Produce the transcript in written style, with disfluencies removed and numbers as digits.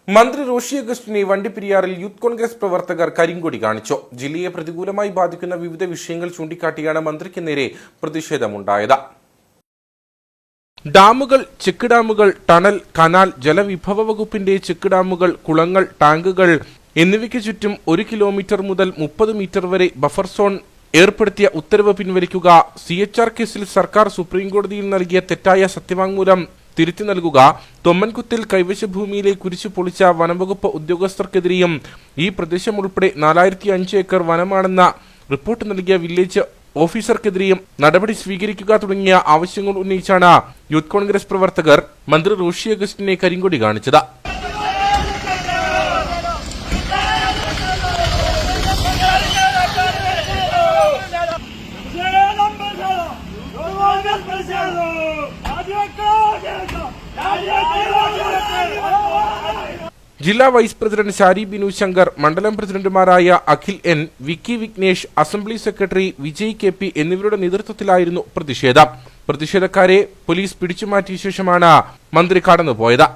മന്ത്രി റോഷി അഗസ്റ്റിനെ വണ്ടിപ്പെരിയാറിൽ യൂത്ത് കോൺഗ്രസ് പ്രവർത്തകർ കരിങ്കൊടി കാണിച്ചു. ജില്ലയെ പ്രതികൂലമായി ബാധിക്കുന്ന വിവിധ വിഷയങ്ങൾ ചൂണ്ടിക്കാട്ടിയാണ് മന്ത്രിക്ക് നേരെ പ്രതിഷേധമുണ്ടായത്. ഡാമുകൾ, ചെക്ക് ഡാമുകൾ, ടണൽ, കനാൽ, ജലവിഭവ വകുപ്പിന്റെ ചെക്ക് ഡാമുകൾ, കുളങ്ങൾ, ടാങ്കുകൾ എന്നിവയ്ക്ക് ചുറ്റും 1 കിലോമീറ്റർ മുതൽ 30 മീറ്റർ വരെ ബഫർ സോൺ ഏർപ്പെടുത്തിയ ഉത്തരവ് പിൻവലിക്കുക, CHR കേസിൽ സർക്കാർ സുപ്രീംകോടതിയിൽ നൽകിയ തെറ്റായ സത്യവാങ്മൂലം തിരുത്തി നൽകുക, തൊമ്മൻകുത്തിൽ കൈവശ ഭൂമിയിലെ കുരിശു പൊളിച്ച വനംവകുപ്പ് ഉദ്യോഗസ്ഥർക്കെതിരെയും ഈ പ്രദേശം ഉൾപ്പെടെ 4005 ഏക്കർ വനമാണെന്ന റിപ്പോർട്ട് നൽകിയ വില്ലേജ് ഓഫീസർക്കെതിരെയും നടപടി സ്വീകരിക്കുക തുടങ്ങിയ ആവശ്യങ്ങൾ ഉന്നയിച്ചാണ് യൂത്ത് കോൺഗ്രസ് പ്രവർത്തകർ മന്ത്രി റോഷി അഗസ്റ്റിനെ കരിങ്കൊടി കാണിച്ചത്. ജില്ലാ വൈസ് പ്രസിഡന്റ് ഷാരി ബിനു ശങ്കർ, മണ്ഡലം പ്രസിഡന്റുമാരായ Akhil N, Vicky Vignesh, assembly secretary Vijay KP എന്നിവരുടെ നേതൃത്വത്തിലായിരുന്നു പ്രതിഷേധം. പ്രതിഷേധക്കാരെ പോലീസ് പിടിച്ചുമാറ്റിയ ശേഷമാണ് മന്ത്രി കടന്നുപോയത്.